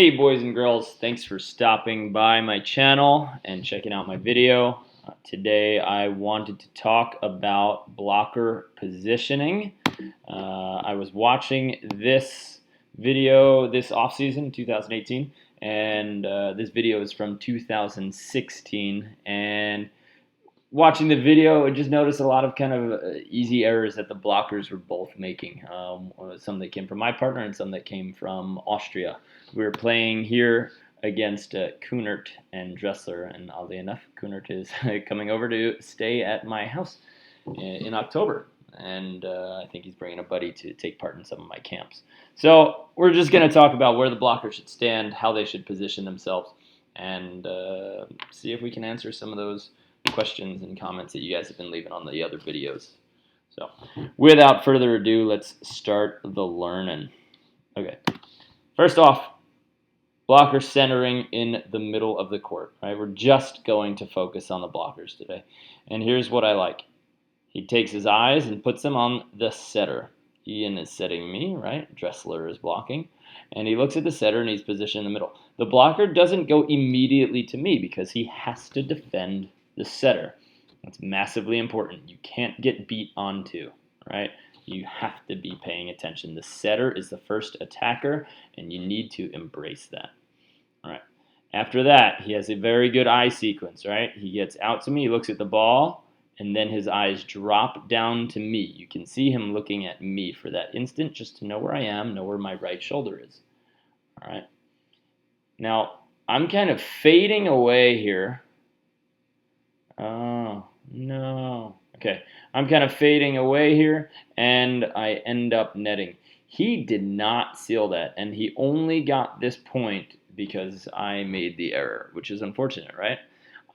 Hey boys and girls, thanks for stopping by my channel and checking out my video. Today I wanted to talk about blocker positioning. I was watching this video this off-season, 2018, and this video is from 2016. And watching the video, I just noticed a lot of kind of easy errors that the blockers were both making. Some that came from my partner and some that came from Austria. We were playing here against Kunert and Dressler, and oddly enough, Kunert is coming over to stay at my house in October. And I think he's bringing a buddy to take part in some of my camps. So we're just going to talk about where the blockers should stand, how they should position themselves, and see if we can answer some of those questions and comments that you guys have been leaving on the other videos. So without further ado, let's start the learning. Okay, first off, blocker centering in the middle of the court. Right, we're just going to focus on the blockers today. And here's what I like. He takes his eyes and puts them on the setter. Ian is setting me, right? Dressler is blocking. And he looks at the setter and he's positioned in the middle. The blocker doesn't go immediately to me because he has to defend the setter. That's massively important. You can't get beat onto, right? You have to be paying attention. The setter is the first attacker, and you need to embrace that. All right. After that, he has a very good eye sequence, right? He gets out to me, he looks at the ball, and then his eyes drop down to me. You can see him looking at me for that instant just to know where I am, know where my right shoulder is. All right. Now, I'm kind of fading away here. Oh, no. Okay, I'm kind of fading away here, and I end up netting. He did not seal that, and he only got this point because I made the error, which is unfortunate, right?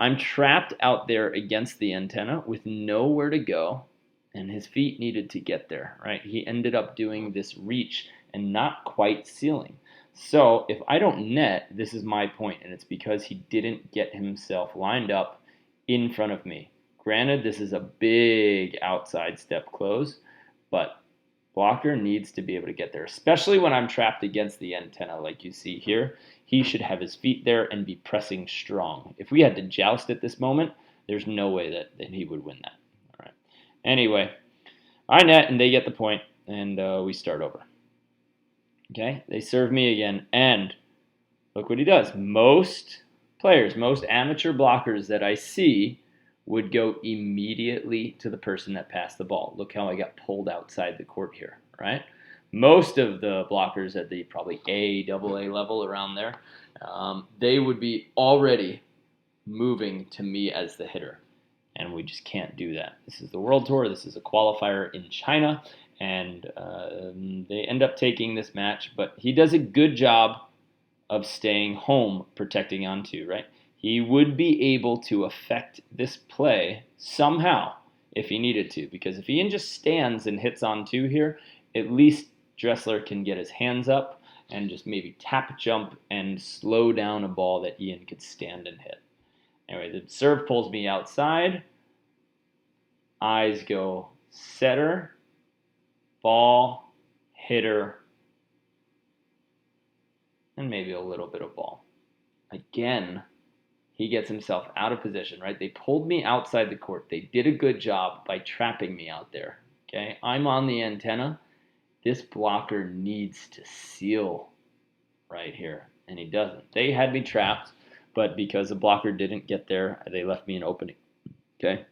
I'm trapped out there against the antenna with nowhere to go, and his feet needed to get there, right? He ended up doing this reach and not quite sealing. So if I don't net, this is my point, and it's because he didn't get himself lined up in front of me. Granted, this is a big outside step close, but blocker needs to be able to get there, especially when I'm trapped against the antenna like you see here. He should have his feet there and be pressing strong. If we had to joust at this moment, there's no way that he would win that. All right. Anyway, I net and they get the point, and we start over. Okay, they serve me again, and look what he does. Most players, most amateur blockers that I see would go immediately to the person that passed the ball. Look how I got pulled outside the court here, right? Most of the blockers at the probably AA level around there, they would be already moving to me as the hitter, and we just can't do that. This is the World Tour. This is a qualifier in China, and they end up taking this match, but he does a good job of staying home, protecting onto, right? He would be able to affect this play somehow if he needed to, because if Ian just stands and hits on two here, at least Dressler can get his hands up and just maybe tap jump and slow down a ball that Ian could stand and hit. Anyway, the serve pulls me outside. Eyes go setter, ball, hitter, and maybe a little bit of ball. Again, he gets himself out of position, right? They pulled me outside the court. They did a good job by trapping me out there, okay? I'm on the antenna. This blocker needs to seal right here, and he doesn't. They had me trapped, but because the blocker didn't get there, they left me an opening, okay?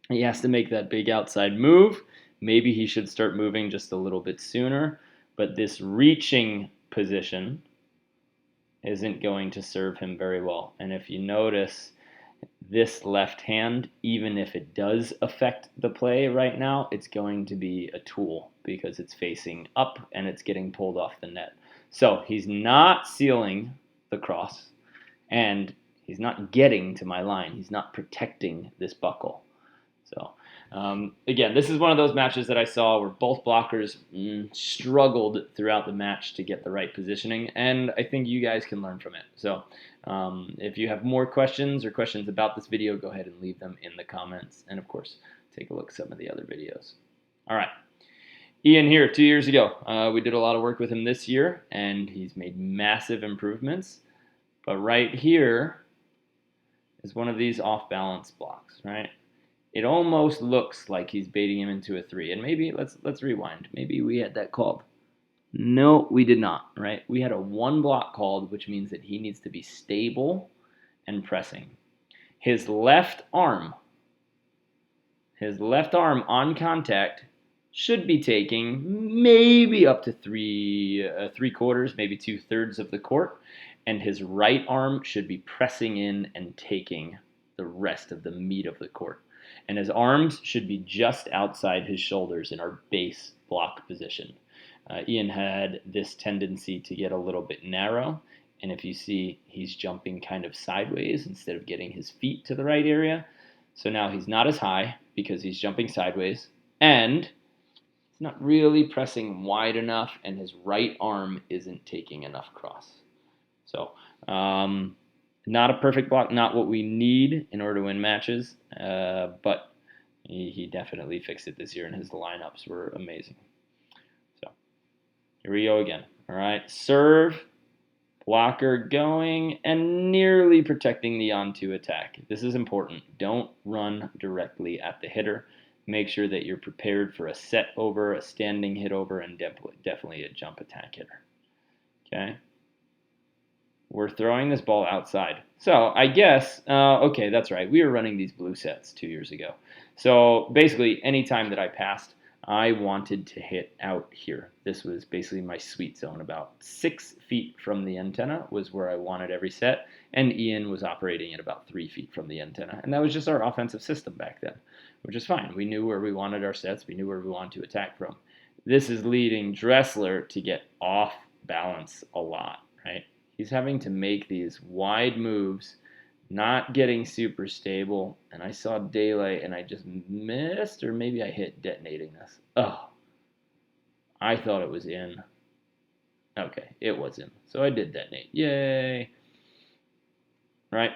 He has to make that big outside move. Maybe he should start moving just a little bit sooner, but this reaching position isn't going to serve him very well. And if you notice, this left hand, even if it does affect the play right now, it's going to be a tool because it's facing up and it's getting pulled off the net. So he's not sealing the cross, and he's not getting to my line. He's not protecting this buckle. So again, this is one of those matches that I saw where both blockers struggled throughout the match to get the right positioning, and I think you guys can learn from it. So if you have more questions or questions about this video, go ahead and leave them in the comments, and of course, take a look at some of the other videos. All right. Ian here 2 years ago. We did a lot of work with him this year, and he's made massive improvements. But right here is one of these off-balance blocks, right? It almost looks like he's baiting him into a 3. And maybe, let's rewind. Maybe we had that called. No, we did not, right? We had a 1 block called, which means that he needs to be stable and pressing. His left arm on contact should be taking maybe up to three quarters, maybe 2/3 of the court, and his right arm should be pressing in and taking the rest of the meat of the court. And his arms should be just outside his shoulders in our base block position. Ian had this tendency to get a little bit narrow, and if you see, he's jumping kind of sideways instead of getting his feet to the right area. So now he's not as high because he's jumping sideways, and he's not really pressing wide enough, and his right arm isn't taking enough cross. So not a perfect block, not what we need in order to win matches, but he definitely fixed it this year, and his lineups were amazing. So here we go again. All right, serve, blocker going, and nearly protecting the on-2 attack. This is important. Don't run directly at the hitter. Make sure that you're prepared for a set over, a standing hit over, and definitely a jump attack hitter. Okay? We're throwing this ball outside. So I guess, okay, that's right. We were running these blue sets 2 years ago. So basically, anytime that I passed, I wanted to hit out here. This was basically my sweet zone. About 6 feet from the antenna was where I wanted every set, and Ian was operating at about 3 feet from the antenna. And that was just our offensive system back then, which is fine. We knew where we wanted our sets. We knew where we wanted to attack from. This is leading Dressler to get off balance a lot, right? He's having to make these wide moves, not getting super stable, and I saw daylight and I just missed, or maybe I hit detonating this. Oh, I thought it was in. Okay, it was in. So I did detonate. Yay. Right?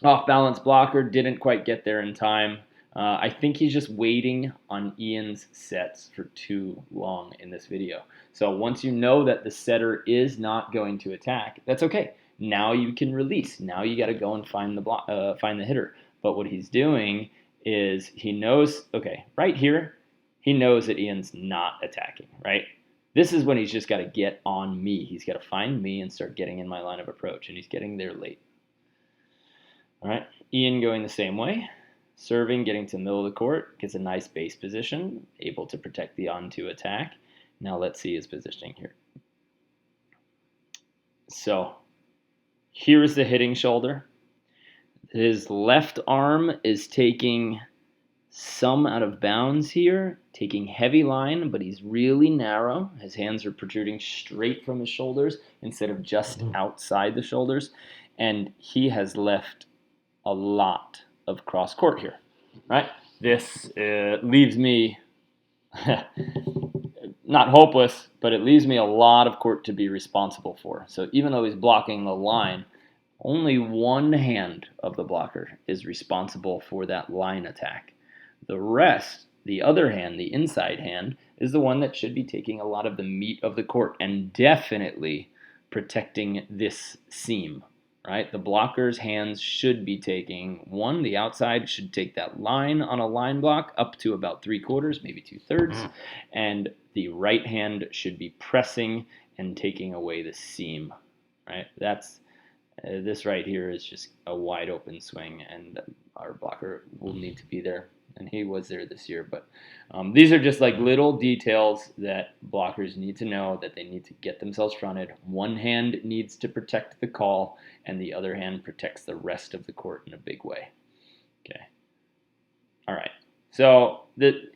Off balance blocker, didn't quite get there in time. I think he's just waiting on Ian's sets for too long in this video. So once you know that the setter is not going to attack, that's okay. Now you can release. Now you got to go and find the hitter. But what he's doing is he knows, okay, right here, he knows that Ian's not attacking, right? This is when he's just got to get on me. He's got to find me and start getting in my line of approach, and he's getting there late. All right, Ian going the same way. Serving, getting to the middle of the court, gets a nice base position, able to protect the on-2 attack. Now let's see his positioning here. So here's the hitting shoulder. His left arm is taking some out of bounds here, taking heavy line, but he's really narrow. His hands are protruding straight from his shoulders instead of just outside the shoulders. And he has left a lot of cross court here, right? This leaves me not hopeless, but it leaves me a lot of court to be responsible for. So even though he's blocking the line, only one hand of the blocker is responsible for that line attack. The rest, the other hand, the inside hand, is the one that should be taking a lot of the meat of the court and definitely protecting this seam. Right? The blocker's hands should be taking, one, the outside should take that line on a line block up to about 3/4, maybe 2/3, and the right hand should be pressing and taking away the seam, right? That's, this right here is just a wide open swing, and our blocker will need to be there, and he was there this year. But these are just like little details that blockers need to know, that they need to get themselves fronted. One hand needs to protect the call, and the other hand protects the rest of the court in a big way. Okay. All right. So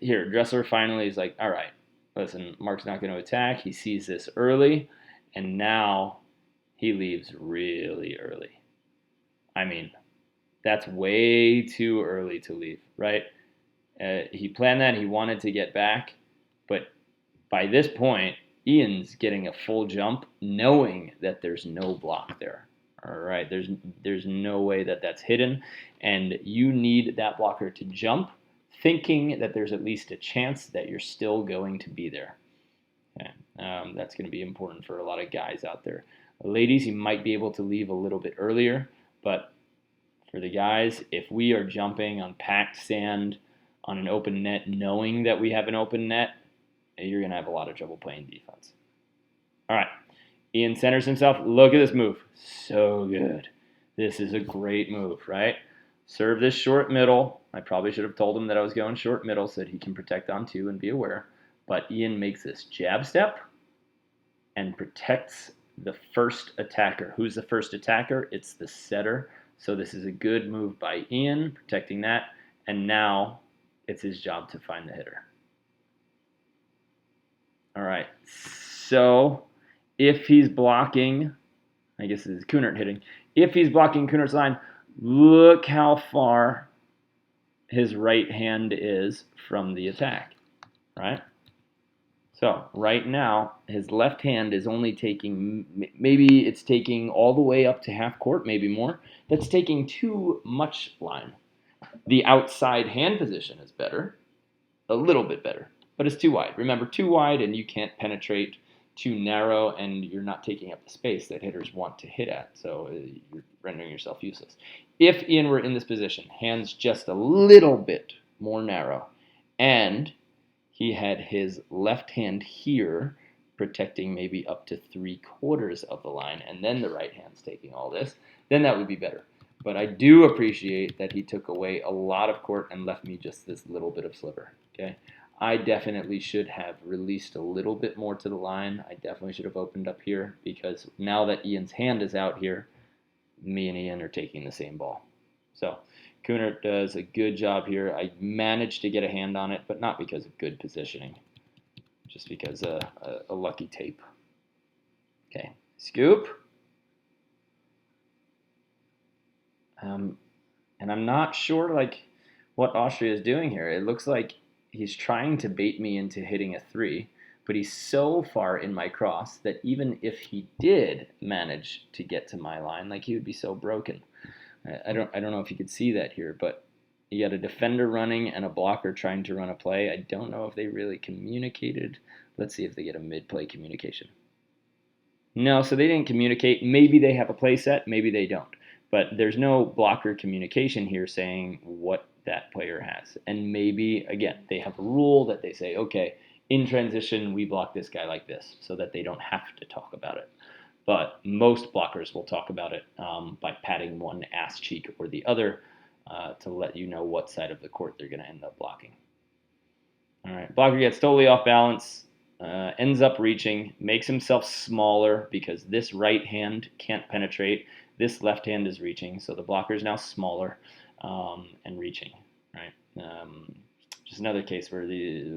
here, Dressler finally is like, all right, listen, Mark's not going to attack. He sees this early, and now he leaves really early. I mean, that's way too early to leave, right? He planned that. He wanted to get back. But by this point, Ian's getting a full jump knowing that there's no block there. All right, there's no way that that's hidden. And you need that blocker to jump, thinking that there's at least a chance that you're still going to be there. Okay. That's going to be important for a lot of guys out there. Ladies, you might be able to leave a little bit earlier, but for the guys, if we are jumping on packed sand on an open net, knowing that we have an open net, you're going to have a lot of trouble playing defense. All right. Ian centers himself. Look at this move. So good. This is a great move, right? Serve this short middle. I probably should have told him that I was going short middle so that he can protect on two and be aware. But Ian makes this jab step and protects the first attacker. Who's the first attacker? It's the setter. So this is a good move by Ian, protecting that. And now it's his job to find the hitter. All right. So if he's blocking, I guess this is Kunert hitting. If he's blocking Kunert's line, look how far his right hand is from the attack, right? So right now, his left hand is only taking, maybe it's taking all the way up to half court, maybe more. That's taking too much line. The outside hand position is better, a little bit better, but it's too wide. Remember, too wide and you can't penetrate, too narrow and you're not taking up the space that hitters want to hit at, so you're rendering yourself useless. If Ian were in this position, hands just a little bit more narrow, and he had his left hand here protecting maybe up to 3/4 of the line, and then the right hand's taking all this, then that would be better. But I do appreciate that he took away a lot of court and left me just this little bit of sliver, okay? I definitely should have released a little bit more to the line. I definitely should have opened up here because now that Ian's hand is out here, me and Ian are taking the same ball. So Kunert does a good job here. I managed to get a hand on it, but not because of good positioning, just because of a lucky tape. Okay, scoop. And I'm not sure what Austria is doing here. It looks like he's trying to bait me into hitting a 3, but he's so far in my cross that even if he did manage to get to my line, he would be so broken. I don't know if you could see that here, but you got a defender running and a blocker trying to run a play. I don't know if they really communicated. Let's see if they get a mid-play communication. No, so they didn't communicate. Maybe they have a play set, maybe they don't. But there's no blocker communication here saying what that player has. And maybe, again, they have a rule that they say, okay, in transition, we block this guy like this so that they don't have to talk about it. But most blockers will talk about it by patting one ass cheek or the other to let you know what side of the court they're going to end up blocking. All right, blocker gets totally off balance, ends up reaching, makes himself smaller because this right hand can't penetrate. This left hand is reaching, so the blocker is now smaller and reaching. Right? Just another case where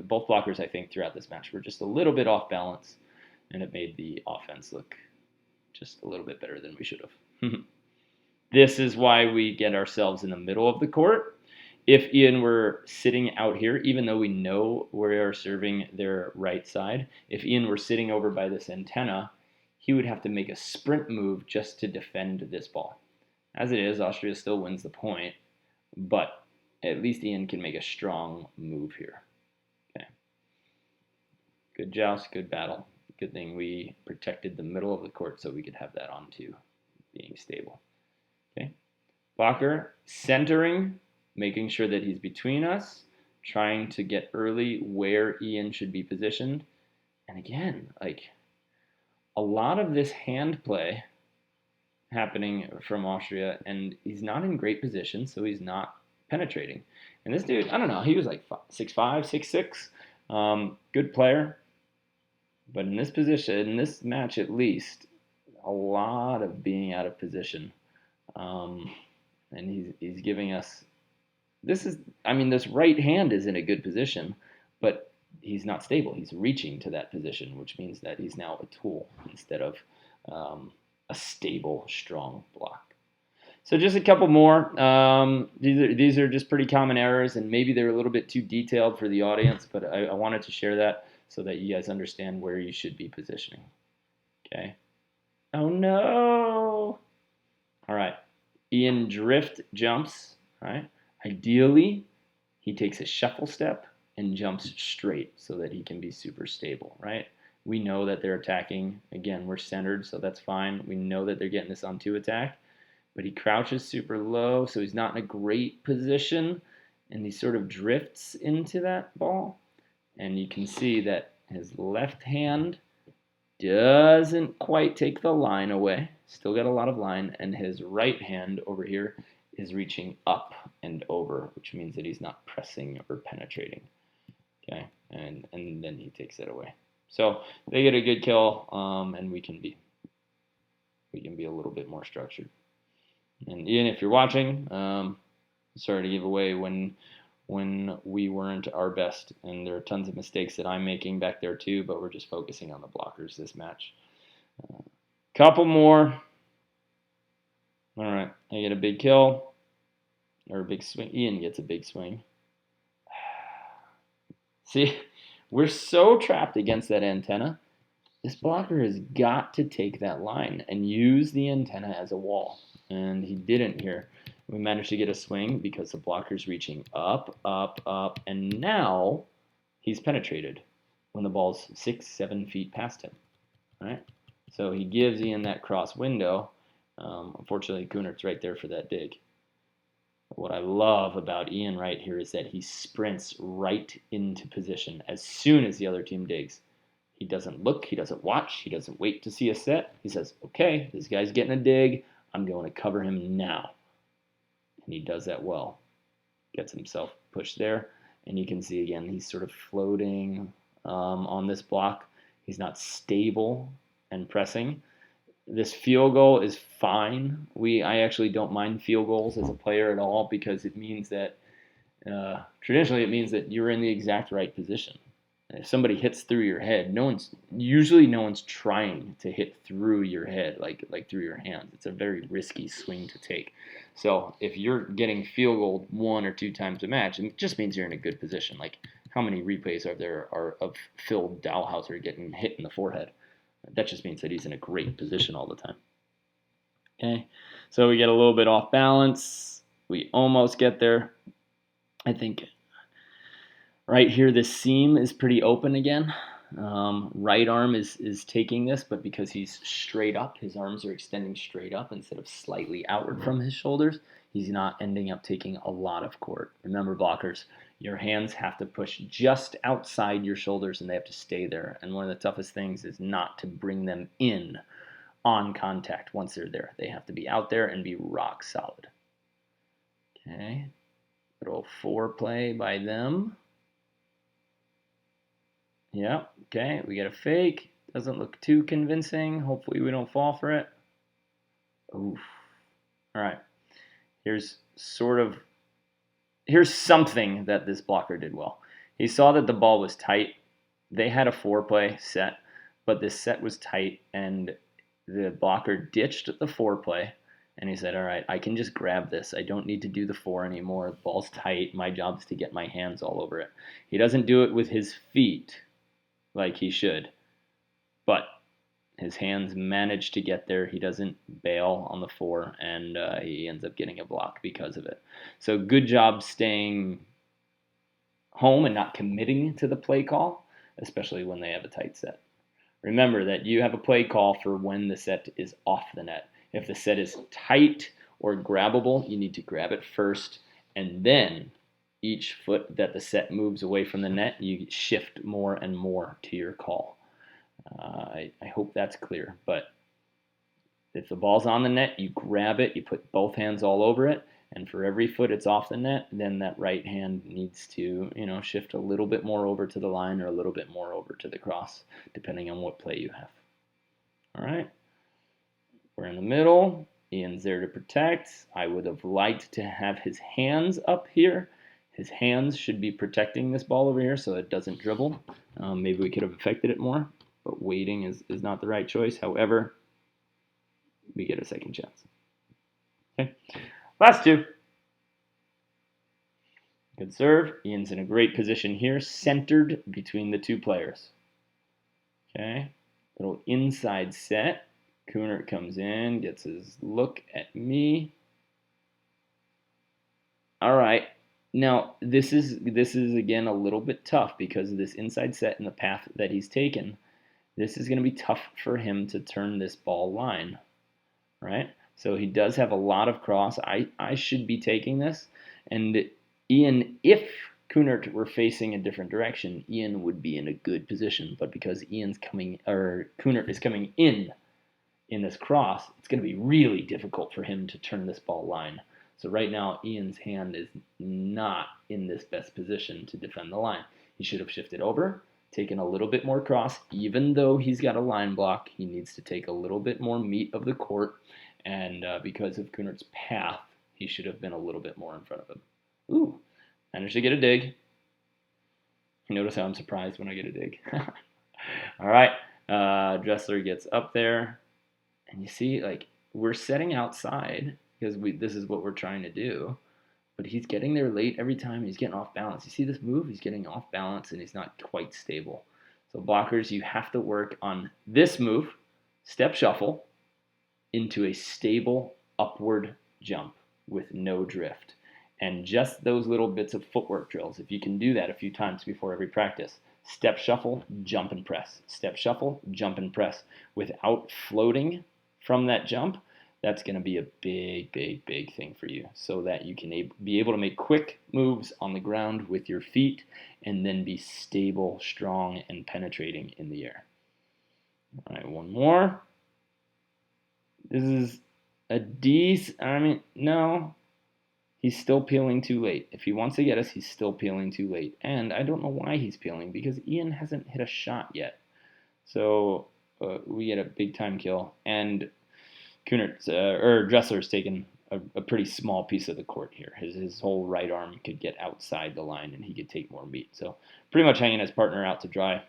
both blockers, I think, throughout this match were just a little bit off balance, and it made the offense look just a little bit better than we should have. This is why we get ourselves in the middle of the court. If Ian were sitting out here, even though we know we are serving their right side, if Ian were sitting over by this antenna, he would have to make a sprint move just to defend this ball. As it is, Austria still wins the point, but at least Ian can make a strong move here. Okay. Good joust, good battle. Good thing we protected the middle of the court so we could have that on to being stable. Okay. Blocker centering, making sure that he's between us, trying to get early where Ian should be positioned. And again, a lot of this hand play happening from Austria, and he's not in great position, so he's not penetrating. And this dude, I don't know, he was 6'5", 6'6", good player. But in this position, in this match at least, a lot of being out of position. And he's giving us, this right hand is in a good position, but he's not stable. He's reaching to that position, which means that he's now a tool instead of a stable, strong block. So just a couple more. These are just pretty common errors, and maybe they're a little bit too detailed for the audience, but I wanted to share that so that you guys understand where you should be positioning. Okay. Oh no. All right. Ian drift jumps. All right. Ideally, he takes a shuffle step and jumps straight so that he can be super stable, right? We know that they're attacking. Again, we're centered, so that's fine. We know that they're getting this on 2 attack, but he crouches super low, so he's not in a great position, and he sort of drifts into that ball. And you can see that his left hand doesn't quite take the line away. Still got a lot of line, and his right hand over here is reaching up and over, which means that he's not pressing or penetrating. Okay, and then he takes it away. So they get a good kill, and we can be a little bit more structured. And Ian, if you're watching, sorry to give away when we weren't our best, and there are tons of mistakes that I'm making back there too, but we're just focusing on the blockers this match. Couple more. All right, I get a big kill, or a big swing. Ian gets a big swing. See, we're so trapped against that antenna. This blocker has got to take that line and use the antenna as a wall, and he didn't here. We managed to get a swing because the blocker's reaching up, up, up, and now he's penetrated when the ball's 6-7 feet past him. Right? So he gives Ian that cross window. Unfortunately, Kunert's right there for that dig. What I love about Ian right here is that he sprints right into position as soon as the other team digs. He doesn't look, he doesn't watch, he doesn't wait to see a set. He says, okay, this guy's getting a dig. I'm going to cover him now. And he does that well. Gets himself pushed there. And you can see again, he's sort of floating on this block. He's not stable and pressing. This field goal is fine. I actually don't mind field goals as a player at all because it means that traditionally it means that you're in the exact right position. If somebody hits through your head, no one's trying to hit through your head like through your hands. It's a very risky swing to take. So if you're getting field goal 1 or 2 times a match, it just means you're in a good position. Like how many replays are there of Phil Dalhouser getting hit in the forehead? That just means that he's in a great position all the time. Okay, so we get a little bit off balance. We almost get there. I think right here, this seam is pretty open again. Right arm is taking this, but because he's straight up, his arms are extending straight up instead of slightly outward from his shoulders, he's not ending up taking a lot of court. Remember, blockers, your hands have to push just outside your shoulders and they have to stay there. And one of the toughest things is not to bring them in on contact once they're there. They have to be out there and be rock solid. Okay, little foreplay by them. Yeah, okay, we get a fake. Doesn't look too convincing. Hopefully we don't fall for it. Oof. All right, here's something that this blocker did well. He saw that the ball was tight. They had a 4-play set, but this set was tight, and the blocker ditched the 4-play, and he said, all right, I can just grab this. I don't need to do the 4 anymore. The ball's tight. My job is to get my hands all over it. He doesn't do it with his feet like he should, but his hands manage to get there. He doesn't bail on the 4, and he ends up getting a block because of it. So good job staying home and not committing to the play call, especially when they have a tight set. Remember that you have a play call for when the set is off the net. If the set is tight or grabbable, you need to grab it first, and then each foot that the set moves away from the net, you shift more and more to your call. I hope that's clear, but if the ball's on the net, you grab it, you put both hands all over it, and for every foot it's off the net, then that right hand needs to, shift a little bit more over to the line or a little bit more over to the cross, depending on what play you have. All right, we're in the middle. Ian's there to protect. I would have liked to have his hands up here. His hands should be protecting this ball over here so it doesn't dribble. Maybe we could have affected it more, but waiting is not the right choice. However, we get a second chance. Okay, last 2. Good serve. Ian's in a great position here, centered between the 2 players. Okay, little inside set. Kunert comes in, gets his look at me. All right, Now, this is again a little bit tough because of this inside set and the path that he's taken. This is going to be tough for him to turn this ball line, right? So he does have a lot of cross. I should be taking this, and Ian, if Kunert were facing a different direction, Ian would be in a good position. But because Kunert is coming in this cross, it's going to be really difficult for him to turn this ball line. So right now, Ian's hand is not in this best position to defend the line. He should have shifted over, taken a little bit more cross. Even though he's got a line block, he needs to take a little bit more meat of the court. And because of Kunert's path, he should have been a little bit more in front of him. Ooh, managed to get a dig. You notice how I'm surprised when I get a dig. All right, Dressler gets up there. And you see, like, we're setting outside because this is what we're trying to do. But he's getting there late every time. He's getting off balance. You see this move? He's getting off balance, and he's not quite stable. So blockers, you have to work on this move, step shuffle, into a stable upward jump with no drift. And just those little bits of footwork drills, if you can do that a few times before every practice, step shuffle, jump and press. Step shuffle, jump and press. Without floating from that jump, that's going to be a big, big, big thing for you so that you can be able to make quick moves on the ground with your feet and then be stable, strong, and penetrating in the air. All right, one more. This is a no. He's still peeling too late. If he wants to get us, he's still peeling too late. And I don't know why he's peeling because Ian hasn't hit a shot yet. So we get a big time kill. And Dressler's taken a pretty small piece of the court here. His whole right arm could get outside the line and he could take more meat. So pretty much hanging his partner out to dry.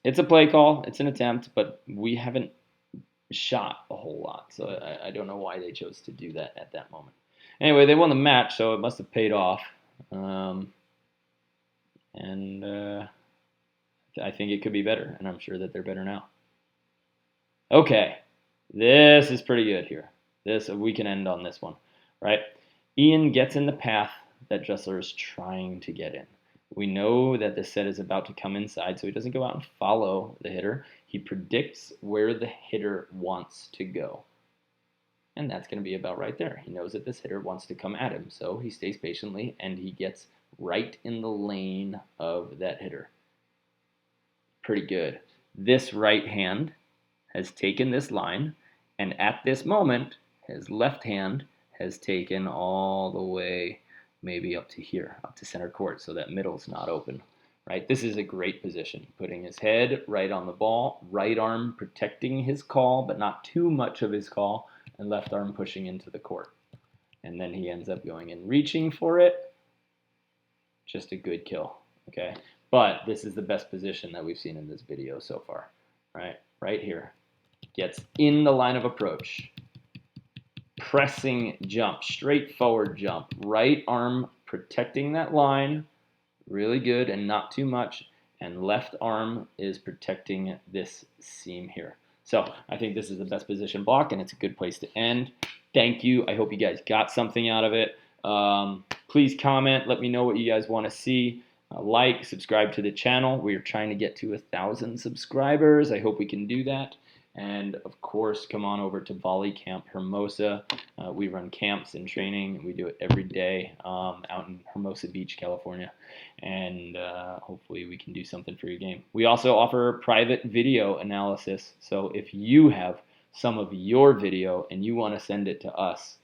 It's a play call. It's an attempt, but we haven't shot a whole lot. So I don't know why they chose to do that at that moment. Anyway, they won the match, so it must have paid off. I think it could be better, and I'm sure that they're better now. Okay, this is pretty good here. We can end on this one, right? Ian gets in the path that Dressler is trying to get in. We know that the set is about to come inside, so he doesn't go out and follow the hitter. He predicts where the hitter wants to go. And that's going to be about right there. He knows that this hitter wants to come at him, so he stays patiently, and he gets right in the lane of that hitter. Pretty good. This right hand has taken this line, and at this moment, his left hand has taken all the way maybe up to here, up to center court, so that middle's not open, right? This is a great position, putting his head right on the ball, right arm protecting his call, but not too much of his call, and left arm pushing into the court. And then he ends up going and reaching for it. Just a good kill, okay? But this is the best position that we've seen in this video so far, right? Right here. Gets in the line of approach. Pressing jump, straightforward jump, right arm protecting that line, really good and not too much, and left arm is protecting this seam here. So I think this is the best position block, and it's a good place to end. Thank you. I hope you guys got something out of it. Please comment. Let me know what you guys want to see. Like, subscribe to the channel. We are trying to get to 1,000 subscribers. I hope we can do that. And of course, come on over to Volley Camp Hermosa. We run camps and training. We do it every day out in Hermosa Beach, California. And hopefully we can do something for your game. We also offer private video analysis. So if you have some of your video and you want to send it to us,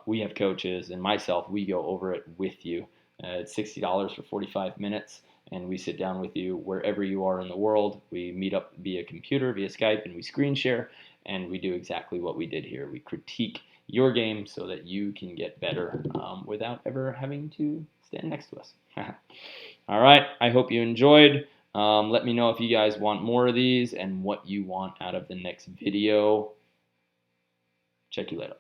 we have coaches and myself, we go over it with you. It's $60 for 45 minutes. And we sit down with you wherever you are in the world. We meet up via computer, via Skype, and we screen share, and we do exactly what we did here. We critique your game so that you can get better without ever having to stand next to us. All right, I hope you enjoyed. Let me know if you guys want more of these and what you want out of the next video. Check you later.